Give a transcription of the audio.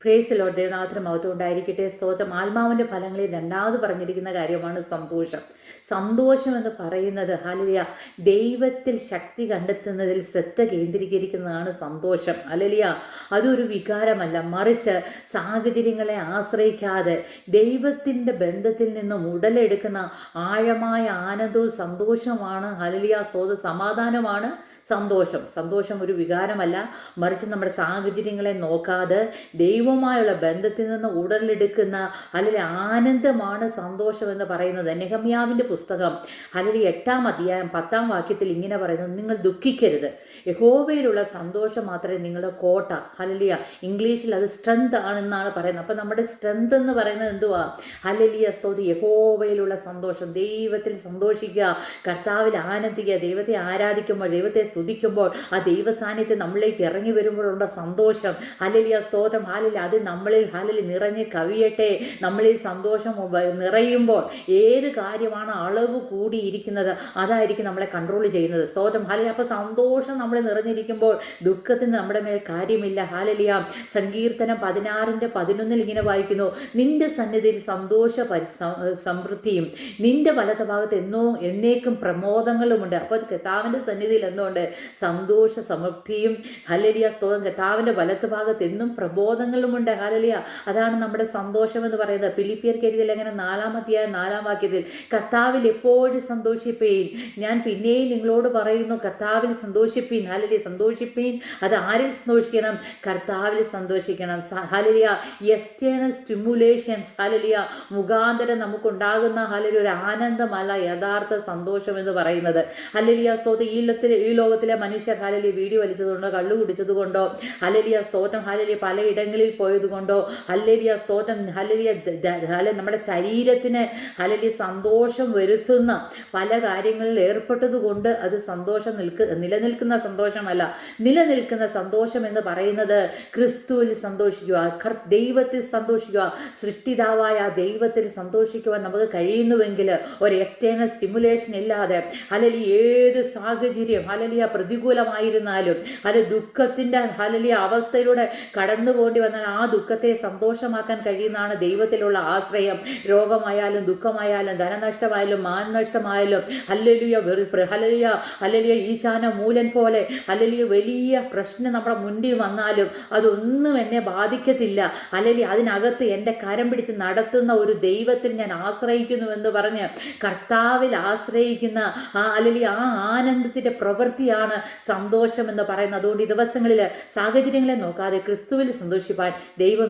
Praise Lord. ദൈവനാമത്തിന് മഹത്വം ഉണ്ടായിരിക്കട്ടെ. സ്തോത്രം. ആത്മാവിൻ്റെ ഫലങ്ങളിൽ രണ്ടാമത് പറഞ്ഞിരിക്കുന്ന കാര്യമാണ് സന്തോഷം. സന്തോഷം എന്ന് പറയുന്നത് ഹല്ലേലൂയ ദൈവത്തിൽ ശക്തി കണ്ടെത്തുന്നതിൽ ശ്രദ്ധ കേന്ദ്രീകരിക്കുന്നതാണ് സന്തോഷം. ഹല്ലേലൂയ അതൊരു വികാരമല്ല, മറിച്ച് സാഹചര്യങ്ങളെ ആശ്രയിക്കാതെ ദൈവത്തിൻ്റെ ബന്ധത്തിൽ നിന്നും ഉടലെടുക്കുന്ന ആഴമായ ആനന്ദവും സന്തോഷമാണ് ഹല്ലേലൂയ. സ്തോത്രം. സമാധാനമാണ് സന്തോഷം. സന്തോഷം ഒരു വികാരമല്ല, മറിച്ച് നമ്മുടെ സാഹചര്യങ്ങളെ നോക്കാതെ ദൈവവുമായുള്ള ബന്ധത്തിൽ നിന്ന് ഉടലെടുക്കുന്ന അല്ലെങ്കിൽ ആനന്ദമാണ് സന്തോഷം എന്ന് പറയുന്നത്. നെഹമ്യാവിൻ്റെ പുസ്തകം അല്ലെങ്കിൽ 8-ാം അധ്യായം 10-ാം വാക്യത്തിൽ ഇങ്ങനെ പറയുന്നു, നിങ്ങൾ ദുഃഖിക്കരുത്, യഹോവയിലുള്ള സന്തോഷം മാത്രമേ നിങ്ങളുടെ കോട്ട. ഹല്ലേലൂയ. ഇംഗ്ലീഷിൽ അത് സ്ട്രെങ്ത് ആണെന്നാണ് പറയുന്നത്. അപ്പം നമ്മുടെ സ്ട്രെങ്ത് എന്ന് പറയുന്നത് എന്തുവാ? ഹല്ലേലൂയ സ്തോത്രം. യഹോവയിലുള്ള സന്തോഷം, ദൈവത്തിൽ സന്തോഷിക്കുക, കർത്താവിൽ ആനന്ദിക്കുക, ദൈവത്തെ ആരാധിക്കുമ്പോൾ, ദൈവത്തെ സ്തുതിക്കുമ്പോൾ ആ ദൈവ സാന്നിധ്യം നമ്മളിലേക്ക് ഇറങ്ങി വരുമ്പോഴുള്ള സന്തോഷം. ഹല്ലേലൂയ സ്തോത്രം. ഹല്ലേലൂയ അത് നമ്മളിൽ ഹല്ലേലൂയ നിറഞ്ഞ് കവിയട്ടെ. നമ്മളിൽ സന്തോഷം നിറയുമ്പോൾ ഏത് കാര്യമാണ് അളവ് കൂടിയിരിക്കുന്നത് അതായിരിക്കും നമ്മളെ കൺട്രോൾ ചെയ്യുന്നത്. സ്തോത്രം. ഹല്ലേലൂയ. അപ്പോൾ സന്തോഷം നമ്മൾ നിറഞ്ഞിരിക്കുമ്പോൾ ദുഃഖത്തിന് നമ്മുടെ മേൽ കാര്യമില്ല. ഹല്ലേലൂയ. സങ്കീർത്തനം 16:11 ഇങ്ങനെ വായിക്കുന്നു, നിന്റെ സന്നിധിയിൽ സന്തോഷ സമൃദ്ധിയും നിന്റെ വലത്ത ഭാഗത്ത് എന്നേക്കും പ്രമോദങ്ങളുമുണ്ട്. അപ്പോൾ കർത്താവിൻ്റെ സന്നിധിയിൽ എന്നുകൊണ്ട് സന്തോഷ സമൃദ്ധിയും ഹല്ലേലൂയ സ്തോത്രം. കർത്താവിൻ്റെ വലത്ത് ഭാഗത്ത് എന്നും പ്രബോധങ്ങളുമുണ്ട്. ഹല്ലേലൂയ. അതാണ് നമ്മുടെ സന്തോഷം എന്ന് പറയുന്നത്. ഫിലിപ്പിയർക്ക് എഴുതിയ ലേഖനം 4-ാം അധ്യായം 4-ാം വാക്യത്തിൽ, കർത്താവിൽ എപ്പോഴും സന്തോഷിപ്പീൻ, ഞാൻ പിന്നെയും നിങ്ങളോട് പറയുന്നു കർത്താവിൽ സന്തോഷിപ്പീൻ. ഹല്ലേലൂയ. സന്തോഷിപ്പീൻ. അത് ആരിൽ സന്തോഷിക്കണം? കർത്താവിൽ സന്തോഷിക്കണം. ഹല്ലേലൂയ. എക്സ്റ്റേണൽ സ്റ്റിമുലേഷൻസ് ഹല്ലേലൂയ മുഖാന്തരം നമുക്കുണ്ടാകുന്ന ഹല്ലേലൂയ ഒരു ആനന്ദമല്ല യഥാർത്ഥ സന്തോഷം എന്ന് പറയുന്നത്. ഹല്ലേലൂയ സ്തോത്രം. ഈ ലോകത്തിലെ മനുഷ്യർ ഹല്ലേലൂയ വീഡിയോ വലിച്ചതുകൊണ്ടോ കള്ളു കുടിച്ചതുകൊണ്ടോ ഹല്ലേലൂയ സ്തോത്രം ഹല്ലേലൂയ പലയിടങ്ങളിൽ പോയതുകൊണ്ടോ ഹല്ലേലൂയ സ്തോത്രം ഹല്ലേലൂയ നമ്മുടെ ശരീരത്തിന് ഹല്ലേലൂയ സന്തോഷം വരുത്തുന്ന പല കാര്യങ്ങളിൽ ഏർപ്പെട്ടതുകൊണ്ട് അത് സന്തോഷം നിലനിൽക്കുന്ന സന്തോഷമല്ല. നിലനിൽക്കുന്ന സന്തോഷം എന്ന് പറയുന്നത് ക്രിസ്തുവിൽ സന്തോഷിക്കുക, ദൈവത്തിൽ സന്തോഷിക്കുക, സൃഷ്ടിതാവായ ദൈവത്തിൽ സന്തോഷിക്കുവാൻ നമുക്ക് കഴിയുന്നുവെങ്കിൽ ഒരു എക്സ്റ്റേണൽ സ്റ്റിമുലേഷൻ ഇല്ലാതെ ഹല്ലേലൂയ ഏത് സാഹചര്യം ഹല്ലേലൂയ പ്രതികൂലമായിരുന്നാലും അത് ദുഃഖത്തിൻ്റെ ഹല്ലേലൂയ അവസ്ഥയിലൂടെ കടന്നു പോണ്ടി വന്നാൽ ആ ദുഃഖത്തെ സന്തോഷമാക്കാൻ കഴിയുന്നതാണ് ദൈവത്തിലുള്ള ആശ്രയം. രോഗമായാലും ദുഃഖമായാലും ധനനഷ്ടമായാലും മാനനഷ്ടമായാലും ഹല്ലേലൂയ ഹല്ലേലൂയ ഹല്ലേലൂയ ഈശാന മൂലൻ പോലെ ഹല്ലേലൂയ വലിയ പ്രശ്നം നമ്മുടെ മുന്നിൽ വന്നാലും അതൊന്നും എന്നെ ബാധിക്കത്തില്ല. ഹല്ലേലൂയ അതിനകത്ത് എൻ്റെ കരം പിടിച്ച് നടത്തുന്ന ഒരു ദൈവത്തിൽ ഞാൻ ആശ്രയിക്കുന്നുവെന്ന് പറഞ്ഞ് കർത്താവിൽ ആശ്രയിക്കുന്ന ഹല്ലേലൂയ ആ ആനന്ദത്തിൻ്റെ പ്രവൃത്തിയാണ് സന്തോഷം എന്ന് പറയുന്നത്. അതുകൊണ്ട് ഈ ദിവസങ്ങളിൽ സാഹചര്യങ്ങളെ നോക്കാതെ ക്രിസ്തുവിൽ സന്തോഷിപ്പാൻ ദൈവം